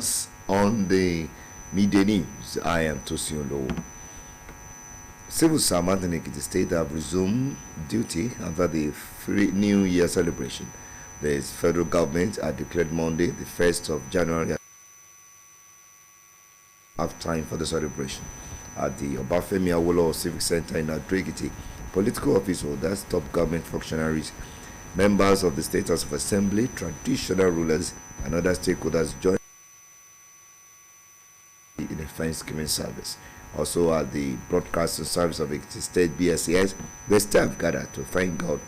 us on the media news. I am Tosin. Civil servants in Ekiti State have resumed duty after the New Year celebration. The federal government had declared Monday, the 1st of January, have time for the celebration. At the Obafemi Awolowo Civic Center in Ado-Ekiti, political office holders, top government functionaries, members of the State House of Assembly, traditional rulers, and other stakeholders joined in a Thanksgiving service. Also at the Broadcasting Service of Ekiti State BSES, the staff gathered to thank God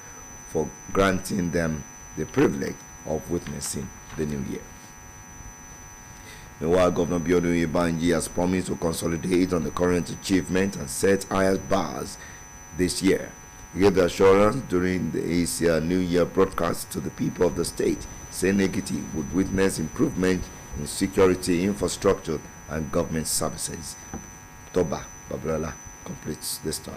for granting them the privilege of witnessing the new year. Meanwhile, Governor Biodun Oyèbánjí has promised to consolidate on the current achievement and set higher bars this year. He gave the assurance during the Asia New Year broadcast to the people of the state, saying Ekiti would witness improvement in security, infrastructure, and government services. Toba Babalola completes this story.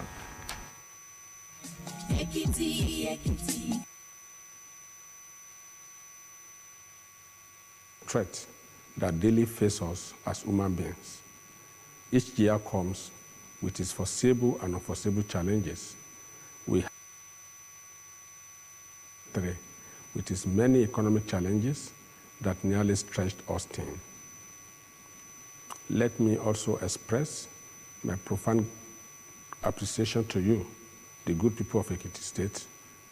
Threat that daily face us as human beings. Each year comes with its foreseeable and unforeseeable challenges. We have with its many economic challenges that nearly stretched us thin. Let me also express my profound appreciation to you, the good people of Ekiti State,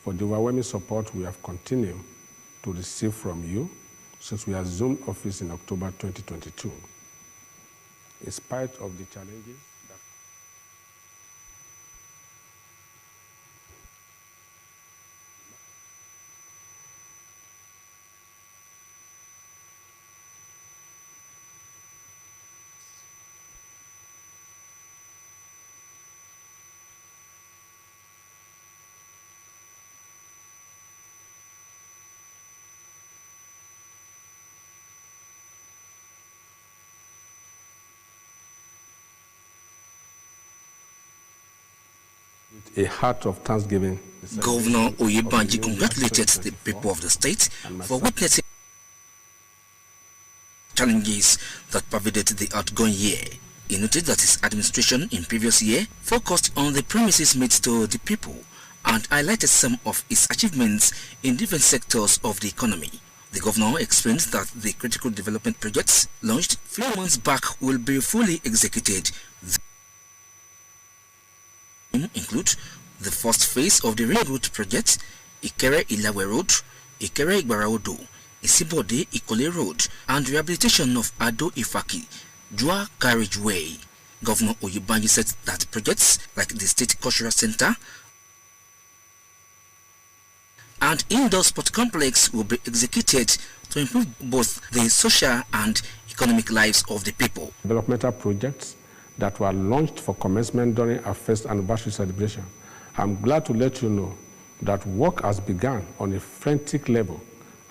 for the overwhelming support we have continued to receive from you since we assumed office in October 2022. In spite of the challenges that a heart of thanksgiving. Governor Oyèbánjí congratulated the people of the state for witnessing challenges that pervaded the outgoing year. He noted that his administration in previous year focused on the promises made to the people and highlighted some of his achievements in different sectors of the economy. The governor explained that the critical development projects launched 3 months back will be fully executed. Include the first phase of the Ring Road project, Ikere-Ilawe Road, Ikere-Igbara-Odo, Isibode-Ikole Road, and rehabilitation of Ado-Ifaki, Jua Carriageway. Governor Oyèbánjí said that projects like the State Cultural Center and indoor sport complex will be executed to improve both the social and economic lives of the people. Developmental projects that were launched for commencement during our first anniversary celebration. I'm glad to let you know that work has begun on a frantic level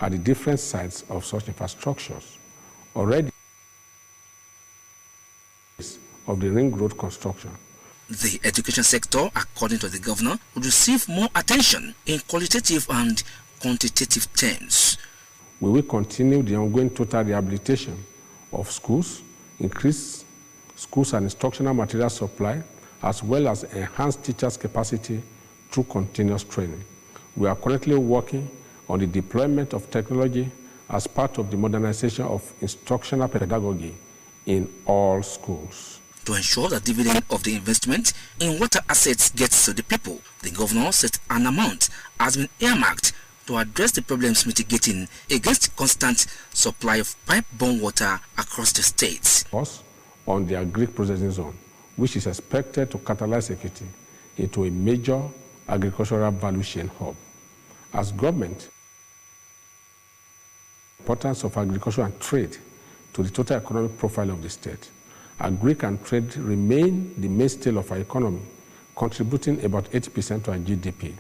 at the different sites of such infrastructures. Already of the Ring Road construction. The education sector, according to the governor, would receive more attention in qualitative and quantitative terms. We will continue the ongoing total rehabilitation of schools, increase schools and instructional material supply, as well as enhance teachers' capacity through continuous training. We are currently working on the deployment of technology as part of the modernization of instructional pedagogy in all schools. To ensure that dividend of the investment in water assets gets to the people, the governor said an amount has been earmarked to address the problems mitigating against constant supply of pipe-borne water across the state. On the agric processing zone, which is expected to catalyze Ekiti into a major agricultural value chain hub. As government, the importance of agriculture and trade to the total economic profile of the state. Agric and trade remain the mainstay of our economy, contributing about 80% to our GDP.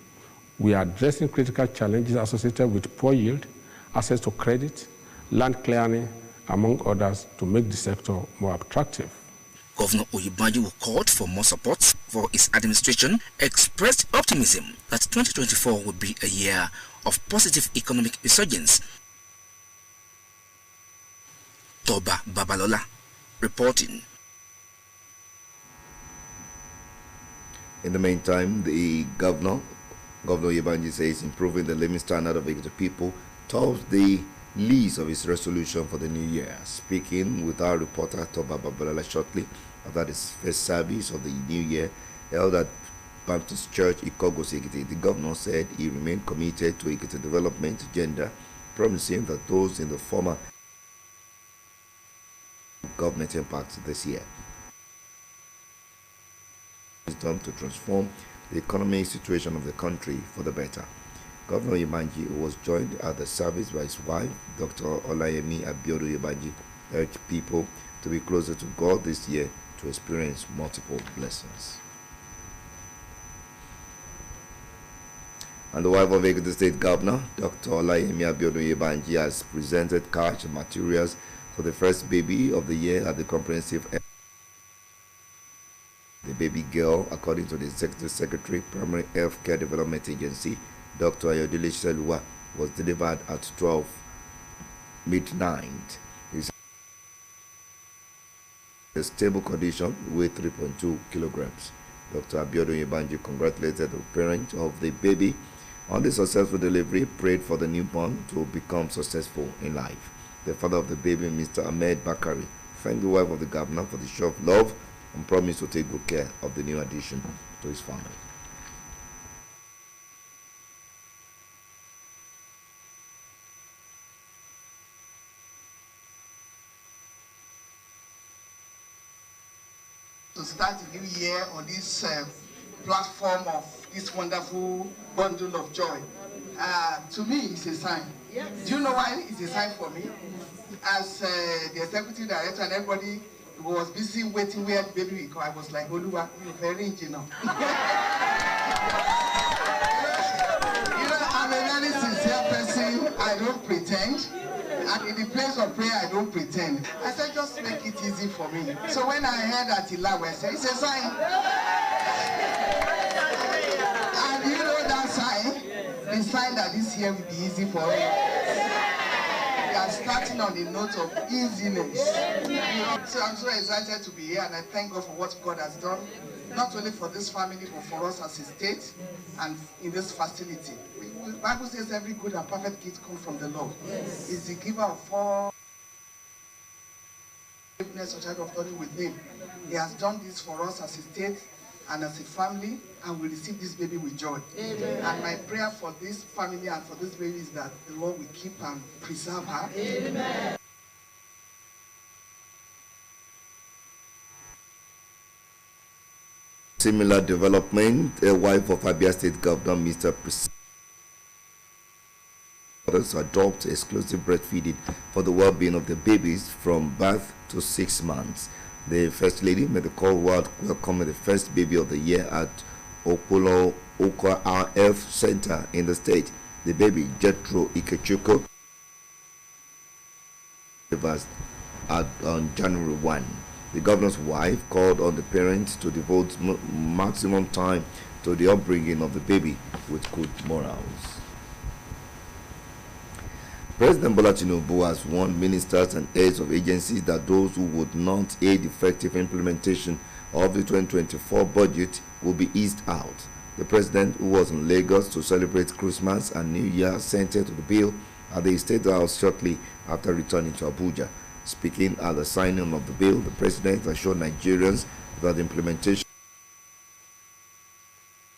We are addressing critical challenges associated with poor yield, access to credit, land clearing, among others, to make the sector more attractive. Governor Oyèbánjí called for more support for his administration, expressed optimism that 2024 will be a year of positive economic resurgence. Toba Babalola reporting. In the meantime, the Governor Yebanji says improving the living standard of the people tops the list of his resolution for the new year. Speaking with our reporter Toba Babalola shortly after the first service of the new year held at Baptist Church Ikogos Ekiti, the governor said he remained committed to Ekiti development agenda, promising that those in the former government impacts this year wisdom to transform the economic situation of the country for the better. Governor Yebanji, who was joined at the service by his wife, Dr. Olayemi Abiodun Yebanji, urged people to be closer to God this year to experience multiple blessings. And the wife of Ekiti State Governor, Dr. Olayemi Abiodun Yebanji, has presented cash and materials for the first baby of the year at the comprehensive. The baby girl, according to the Executive Secretary, Primary Health Care Development Agency, Dr. Ayodele Selua, was delivered at 12 midnight. He's in a stable condition, weighs 3.2 kilograms. Dr. Abiodun Yebanji congratulated the parent of the baby on the successful delivery, prayed for the newborn to become successful in life. The father of the baby, Mr. Ahmed Bakari, thanked the wife of the governor for the show of love and promised to take good care of the new addition to his family. To start the new year on this platform of this wonderful bundle of joy, to me it's a sign. Yes. Do you know why it's a sign for me? As the executive director and everybody was busy waiting where the baby will come, I was like, Oluwa, you're very engineer. I'm a very sincere person. I don't pretend. And in the place of prayer, I don't pretend. I said, just make it easy for me. So when I heard that Ilawe, I said, it's a sign. And you know that sign? The sign that this year will be easy for us. We are starting on the note of easiness. So I'm so excited to be here, and I thank God for what God has done, not only for this family, but for us as a state and in this facility. The Bible says every good and perfect gift comes from the Lord. Yes. He's the giver of all forgiveness or child of authority with him. He has done this for us as a state and as a family, and we receive this baby with joy. Amen. And my prayer for this family and for this baby is that the Lord will keep and preserve her. Amen. Similar development, a wife of Abia State Governor, Mr. To adopt exclusive breastfeeding for the well-being of the babies from birth to 6 months. The First Lady made the call welcoming the first baby of the year at Okolo Okwa RF Center in the state. The baby, Jethro Ikechukwu, on January 1. The governor's wife called on the parents to devote maximum time to the upbringing of the baby with good morals. President Bola Tinubu has warned ministers and heads of agencies that those who would not aid effective implementation of the 2024 budget will be eased out. The president, who was in Lagos to celebrate Christmas and New Year, assented to the bill at the State House shortly after returning to Abuja. Speaking at the signing of the bill, the president assured Nigerians that the implementation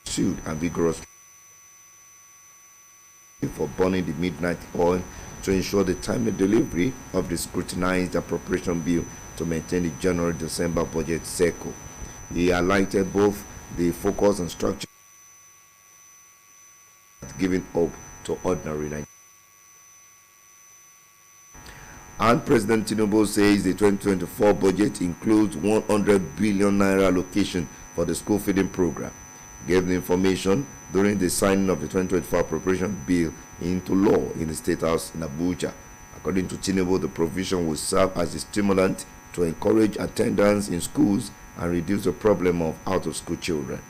pursued and vigorous for burning the midnight oil to ensure the timely delivery of the scrutinized appropriation bill to maintain the January-December budget cycle. He highlighted both the focus and structure giving hope to ordinary Nigerians. And President Tinubu says the 2024 budget includes 100 billion naira allocation for the school feeding program. He gave the information during the signing of the 2024 appropriation bill into law in the State House in Abuja. According to Tinubu, the provision will serve as a stimulant to encourage attendance in schools and reduce the problem of out-of-school children.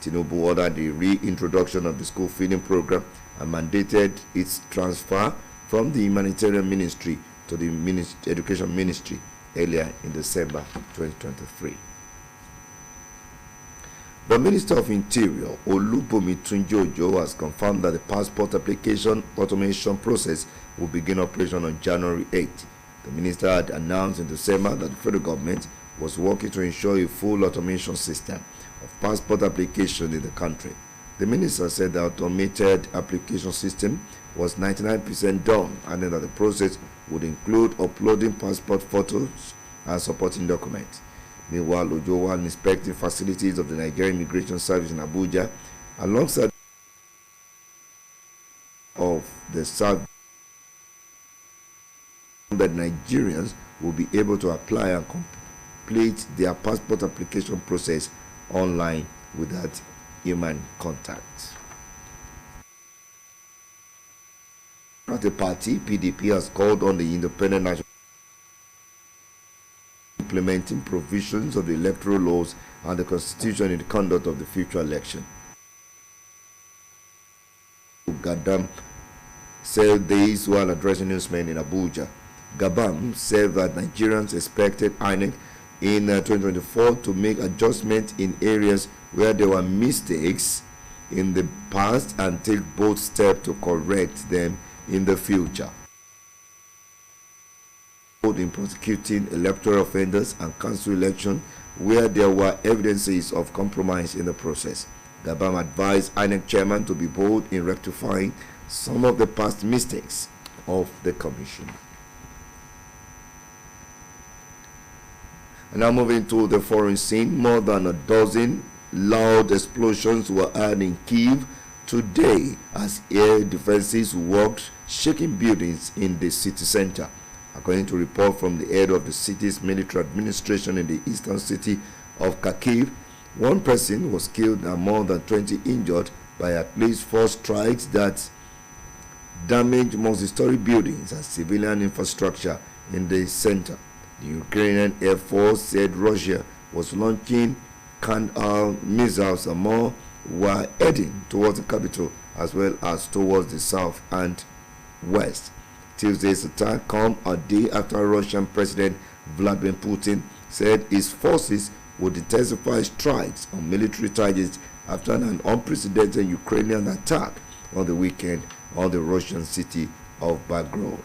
Tinubu ordered the reintroduction of the school feeding program and mandated its transfer from the humanitarian ministry to the Education Ministry earlier in December 2023. The Minister of Interior, Olubomi Tunji-Ojo, has confirmed that the passport application automation process will begin operation on January 8. The minister had announced in December that the federal government was working to ensure a full automation system of passport application in the country. The minister said the automated application system was 99% done, and that the process would include uploading passport photos and supporting documents. Meanwhile, Ojo, while inspecting facilities of the Nigerian Immigration Service in Abuja, alongside of the service, that Nigerians will be able to apply and complete their passport application process online without human contact. The party, PDP, has called on the Independent National implementing provisions of the electoral laws and the constitution in the conduct of the future election. Gabam said this while addressing newsmen in Abuja. Gabam said that Nigerians expected INEC in 2024 to make adjustments in areas where there were mistakes in the past and take bold steps to correct them in the future. In prosecuting electoral offenders and council election where there were evidences of compromise in the process. Gabam advised INEC chairman to be bold in rectifying some of the past mistakes of the commission. And now moving to the foreign scene, more than a dozen loud explosions were heard in Kyiv today as air defenses worked shaking buildings in the city center. According to a report from the head of the city's military administration in the eastern city of Kharkiv, one person was killed and more than 20 injured by at least 4 strikes that damaged multi-story buildings and civilian infrastructure in the center. The Ukrainian Air Force said Russia was launching Kandal missiles and more were heading towards the capital as well as towards the south and west. Tuesday's attack comes a day after Russian President Vladimir Putin said his forces would intensify strikes on military targets after an unprecedented Ukrainian attack on the weekend on the Russian city of Belgorod.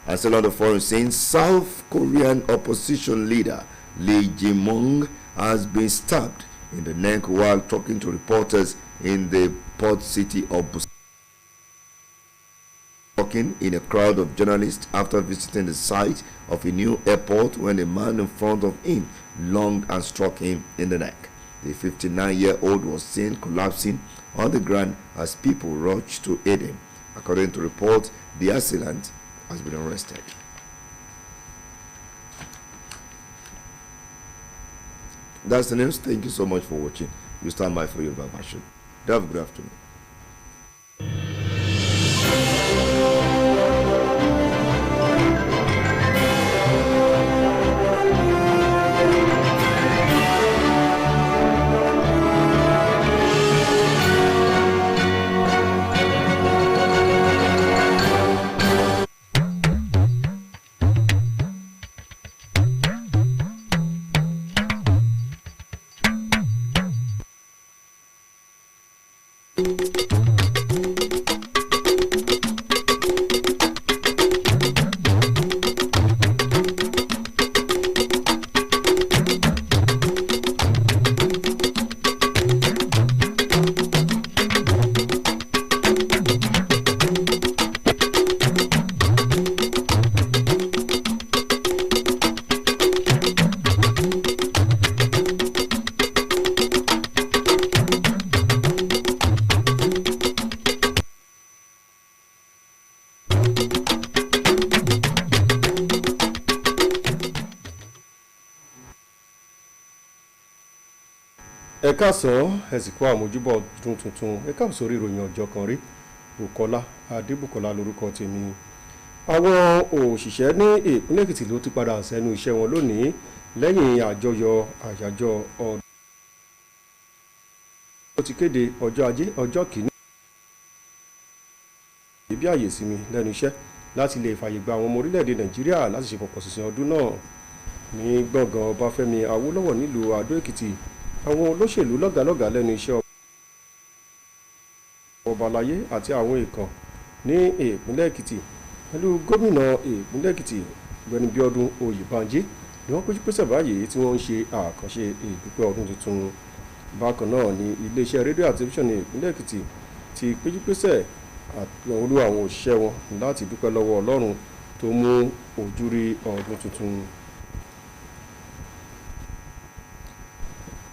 And still on the foreign scene, South Korean opposition leader Lee Jae-myung has been stabbed in the neck while talking to reporters in the port city of Busan. Talking in a crowd of journalists after visiting the site of a new airport when a man in front of him lunged and struck him in the neck. The 59-year-old was seen collapsing on the ground as people rushed to aid him. According to reports, the assailant has been arrested. That's the news. Thank you so much for watching. You stand by for your version. Have a good afternoon. ẹ káàsán ẹsìnkú àmójúbọ ọdún tuntun ẹ káàbọ̀ sórí ìròyìn ọjọ́ kan rí Bùkọ́lá Adébùkọ́lá lórúkọ tèmi. àwọn òṣìṣẹ́ ní ìpínlẹ̀ Èkìtì ló ti padà sẹ́nu iṣẹ́ wọn lónìí lẹ́yìn àjọyọ̀ àyájọ́ ọdún. ó ti kéde ọjọ́ ajé ọjọ́ kìíní ibi àyè sinmi lẹ́nu iṣẹ́ láti lè fàyè gba àwọn ọmọ orílẹ̀-èdè Nàìjíríà láti ṣe pọ̀pọ̀ ṣìnṣìn ọdún náà. Ní gbọ̀ngàn Ọbáfẹ́mi Awólọ́wọ̀ nílùú Adó Èkìtì, àwọn olóṣèlú lọ́gàálọ́gàá lẹ́nu iṣẹ́ ọba aláyé àti àwọn èèkàn ní ìpínlẹ̀ Èkìtì pẹ̀lú gómìnà ìpínlẹ̀ Èkìtì Ọ̀gbẹ́ni Bíọ́dún Oyèbánjí ni wọ́n péjú pésẹ̀ báyìí tí wọ́n ń ṣe àkànṣe ìdúpẹ́ ọdún tuntun. Bákan náà ni iléeṣẹ́ rédíò àti tẹlifíṣàn ní ìpínlẹ̀ Èkìtì ti péjú pésẹ̀ olú àwọn òṣìṣẹ́ wọn láti dúpẹ́ lọ́wọ́ Ọlọ́run tó mú ojú rí ọdún tuntun.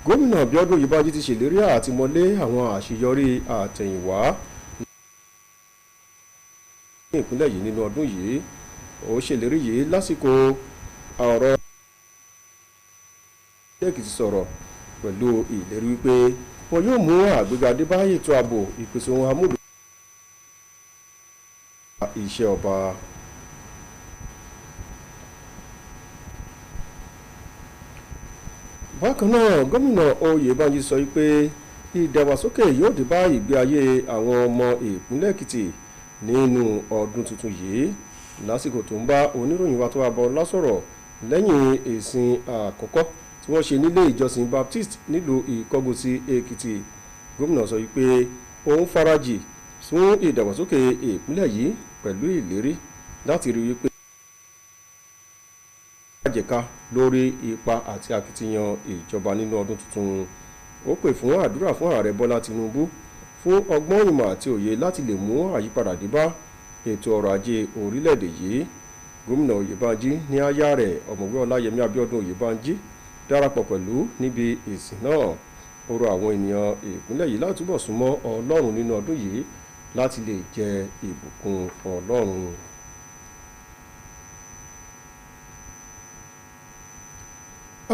Gómìnà Bíọ́dún Oyèbánjí ti ṣèlérí àtìmọ́lé àwọn àṣeyọrí àtẹ̀yìnwá ní ìpínlẹ̀ yìí nínú ọdún yìí. Ó ṣèlérí yìí lásìkò ọ̀rọ̀ Èkìtì sọ̀rọ̀ pẹ̀lú ìlérí wípé wọn yóò mú àgbéga dé bá ètò ààbò, ìpèsè ohun amúlò iṣẹ́ ọba. Bákan náà, gómìnà Oyèbánjí sọ wípé ìdàgbàsókè yóò dé bá ìgbé ayé àwọn ọmọ ìpínlẹ̀ Èkìtì nínú ọdún tuntun yìí lásìkò tó ń bá oníròyìn wa tó wà bọ́ lásọ̀rọ̀ lẹ́yìn ìsìn àkọ́kọ́ tí wọ́n ṣe nílé ìjọsìn Baptist nílùú Ìkọgòsì Èkìtì. Gómìnà sọ wípé òun farajì fún ìdàgbàsókè ìpínlẹ̀ yìí pẹ̀lú ìlérí láti rí wípé àjẹká lórí ipa àti akitiyan ìjọba nínú ọdún tuntun. Ó pè fún àdúrà fún ààrẹ Bọ́lá Tinubu fún ọgbọ́n ìmọ̀ àti òye láti lè mú àyípadà dé bá ètò ọrọ̀ ajé orílẹ̀-èdè yìí. Gómìnà Oyèbánjí ní aya rẹ̀ ọ̀mọ̀wé Ọláyẹmí Abíọ́dún Oyèbánjí darapọ̀ pẹ̀lú níbi ìsìn náà. Ó rọ àwọn ènìyàn ìpínlẹ̀ yìí láti túbọ̀ súnmọ́ Ọlọ́run nínú ọdún yìí láti lè jẹ ìbùkún Ọlọ́run.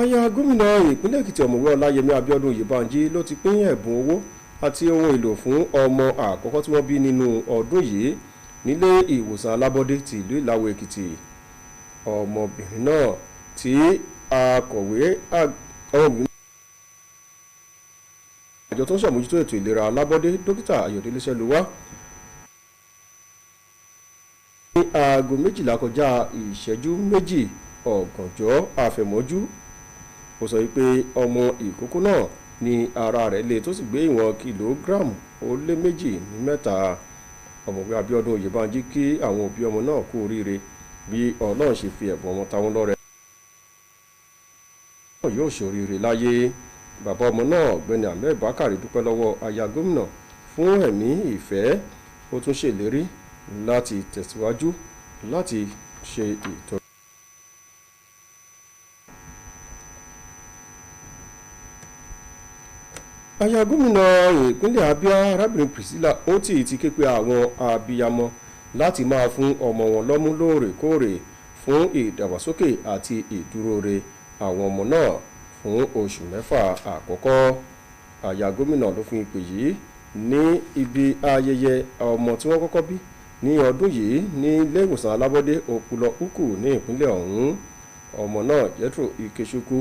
Aya gómìnà ìpínlẹ̀ Èkìtì ọ̀mọ̀wé Ọláyẹmí Abíọ́dún Oyèbánjí ló ti pín ẹ̀bùn owó àti ohun èlò fún ọmọ àkọ́kọ́ tí wọ́n bí nínú ọdún yìí nílé ìwòsàn alábọ́dé ti ìlú Ìlawó Èkìtì. Ọmọbìnrin náà tí akọ̀wé àjọ tó ń ṣàmójútó ètò ìlera alábọ́dé dókítà Ayọ̀délé Ṣẹ́lúwá ní aago 12 kọjá ìṣẹ́jú 2 ọ̀gànjọ́ àfẹ̀mọ́jú. Ó sọ wípé ọmọ ìkókó náà ní ara rẹ̀ le tó sì gbé ìwọ̀n kìlógíráàmù ó lé 2.3. Ọ̀mọ̀wé Abíọ́dún Oyèbánjí kí àwọn òbí ọmọ náà kú oríire bí Ọlọ́run ṣe fi ẹ̀bùn ọmọ táwọn lọ́rẹ náà yóò ṣoríire láyé. Bàbá ọmọ náà Ọ̀gbẹ́ni Ahmed Bakari dúpẹ́ lọ́wọ́ aya gómìnà fún ẹ̀mí ìfẹ́. Ó tún ṣèlérí láti tẹ̀síwájú láti ṣe ìtọ́jú. Aya gómìnà ìpínlẹ̀ Abia arábìnrin Priscilla Oti ti ké pe àwọn abiyamọ láti máa fún ọmọ wọn lọ́mú lóòrèkóòrè fún ìdàgbàsókè àti ìdúróore àwọn ọmọ náà fún oṣù 6 àkọ́kọ́. Aya gómìnà ló fún ìpè yìí ní ibi ayẹyẹ ọmọ tí wọ́n kọ́kọ́ bí ní ọdún yìí ní ilé ìwòsàn alábọ́dé Òpùlọ Ukwu ní ìpínlẹ̀ ọ̀hún. Ọmọ náà Jethro Ikechukwu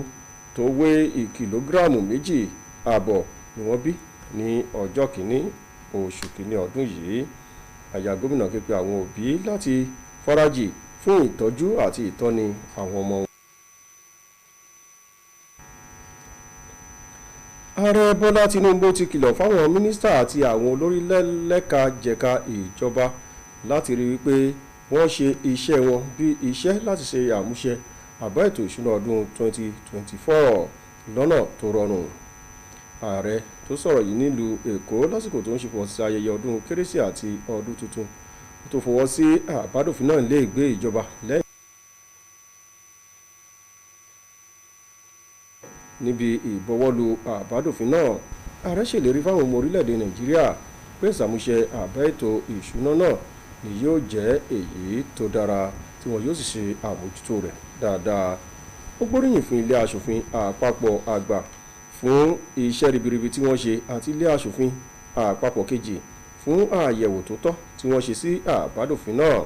tó wé kìlógíráàmù 2.5 ni wọ́n bí ní ọjọ́ kìíní oṣù kìíní ọdún yìí. Aya gómìnà ké pe àwọn òbí láti farajì fún ìtọ́jú àti ìtọ́ni àwọn ọmọ wọn. Ààrẹ Bọ́lá Tinubu ti kìlọ̀ fáwọn mínísítà àti àwọn olórí lẹ́ka-jẹ̀ka ìjọba láti rí wípé wọ́n ṣe iṣẹ́ wọn bí iṣẹ́ láti ṣe àmúṣe àbá ètò ìṣúná ọdún 2024 lọ́nà tó rọrùn. Ààrẹ tó sọ̀rọ̀ yìí nílùú Èkó lásìkò tó ń ṣe fọwọ́ sí ayẹyẹ ọdún Kérésì àti ọdún tuntun tó fọwọ́ sí àbádòfin náà lé ìgbé ìjọba lẹ́yìn níbi ìbọwọ́lù àbádòfin náà. Ààrẹ ṣèlérí fáwọn ọmọ orílẹ̀-èdè Nàìjíríà pé ìṣàmúṣe àbá ètò ìṣúná náà ni yóò jẹ́ èyí tó dára tí wọn yóò sì ṣe àmójútó rẹ̀ dáadáa. Ó gbóríyìn fún ilé aṣòfin àpapọ̀ àgbà fún iṣẹ́ ribiribi tí wọ́n ṣe àti ilé aṣòfin àpapọ̀ kejì fún àyẹ̀wò tó tọ́ tí wọ́n ṣe sí àbádòfin náà.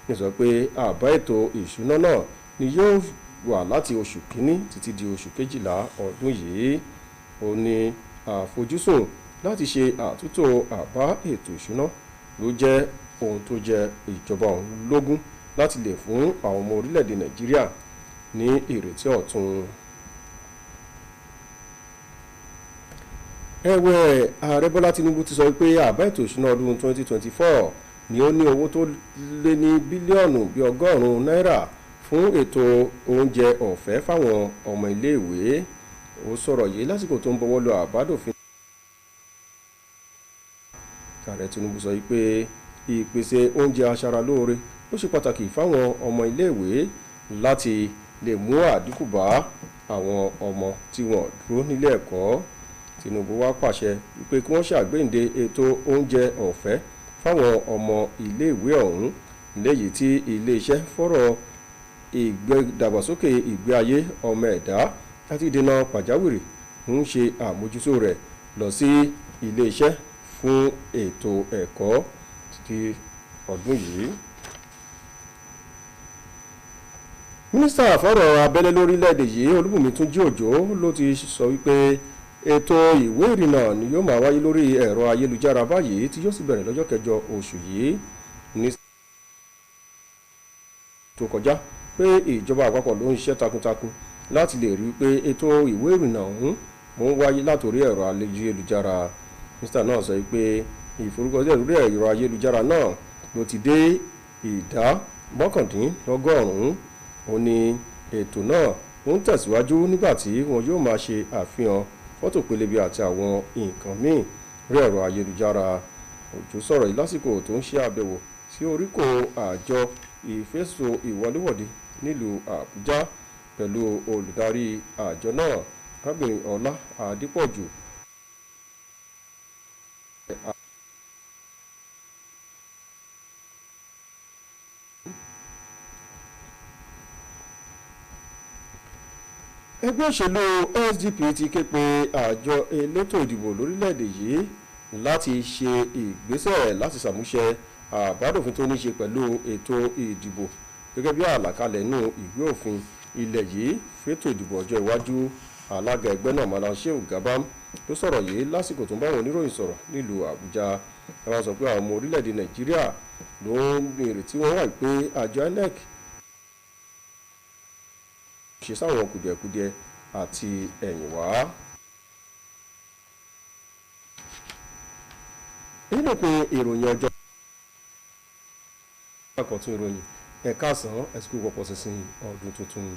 Ní sọ pé àbá ètò ìṣúná náà ni yóò wà láti oṣù kínní títí di oṣù kejìlá ọdún yìí. Ó ní àfojúsùn láti ṣe àtúntò àbá ètò ìṣúná ló jẹ́ ohun tó jẹ ìjọba ọ̀hún lógún láti lè fún àwọn ọmọ orílẹ̀-èdè Nàìjíríà ní ìrètí ọ̀tun. ẹ̀wẹ̀ ààrẹ Bọ́lá Tinubu ti sọ pé àbá ètò ìṣúná ọdún 2024 ni ó ní owó tó lé ní bílíọ̀nù bíi ọgọ́rùn-ún náírà fún ètò oúnjẹ ọ̀fẹ́ fáwọn ọmọ iléèwé. Ó sọ̀rọ̀ yìí lásìkò tó ń bọwọ́ lù àbádòfin. ààrẹ Tinubu sọ pé ìpèsè oúnjẹ aṣaralóore ló ṣe pàtàkì fáwọn ọmọ iléèwé láti lè mú àdínkù bá àwọn ọmọ tí wọ́n dúró nílé ẹ̀kọ́. Tinubu wá pàṣẹ wípé kí wọ́n ṣàgbéǹde ètò oúnjẹ ọ̀fẹ́ fáwọn ọmọ iléèwé ọ̀hún, léyìí tí iléeṣẹ́ fọ́rọ̀ ìdàgbàsókè ìgbé ayé ọmọ ẹ̀dá àti ìdènà pàjáwìrì ń ṣe àmójútó rẹ̀ lọ sí iléeṣẹ́ fún ètò ẹ̀kọ́ ti ọdún yìí. Mínísítà fọ́rọ̀ abẹ́lé lórílẹ̀‐èdè yìí Olúbùnmi Túnjí Òjó ló ti sọ wípé ètò ìwé ìrìnnà ni yóò máa wáyé lórí ẹ̀rọ ayélujára báyìí tí yóò sì bẹ̀rẹ̀ lọ́jọ́ 9 oṣù yìí ní tó kọjá pé ìjọba àpapọ̀ ló ń ṣiṣẹ́ takuntakun láti lè rí i pé ètò ìwé ìrìnnà ọ̀hún ń wáyé látòrí ẹ̀rọ ayélujára. Mínísítà náà sọ pé ìforúkọsílẹ̀ lórí ẹ̀rọ ayélujára náà ló ti dé ìdá 99%. Ó ní ètò náà ń tẹ̀síwájú nígbà tí wọn yóò máa ṣe àfihàn fọ́tò pélébé àti àwọn nǹkan míì rí ẹ̀rọ ayélujára. Òjó sọ̀rọ̀ yìí lásìkò tó ń ṣe àbẹ̀wò sí oríkò àjọ ìfẹ̀sọ̀ ìwọléwọ̀de nílùú Àbújá pẹ̀lú olùdarí àjọ náà arábìnrin Ọlá Adépọ̀jù. ẹgbẹ́ òṣèlú SDP ti ké pe àjọ elétò ìdìbò lórílẹ̀‐èdè yìí láti ṣe ìgbésẹ̀ láti ṣàmúṣẹ àbádòfin tó ní ṣe pẹ̀lú ètò ìdìbò gẹ́gẹ́ bí àlàkalẹ̀ nínú ìwé òfin ilẹ̀ yìí fétò ìdìbò ọjọ́ iwájú. Alága ẹgbẹ́ náà Malam Shehu Gabam tó sọ̀rọ̀ yìí lásìkò tó ń bá àwọn oníròyìn sọ̀rọ̀ nílùú Àbújá. ẹ wá sọ pé àwọn ọmọ orílẹ̀‐èdè Nàìjíríà ló ń ìrètí wọn wà pé àjọ INEC ṣe sáwọn kùdìẹ̀kudiẹ àti ẹ̀yìn wá. èyí ló pe ìròyìn ọjọ́ àkọ́tún ìròyìn ẹ̀ka àsán ẹ̀sìkò pọ̀pọ̀ sísìn ọdún tuntun.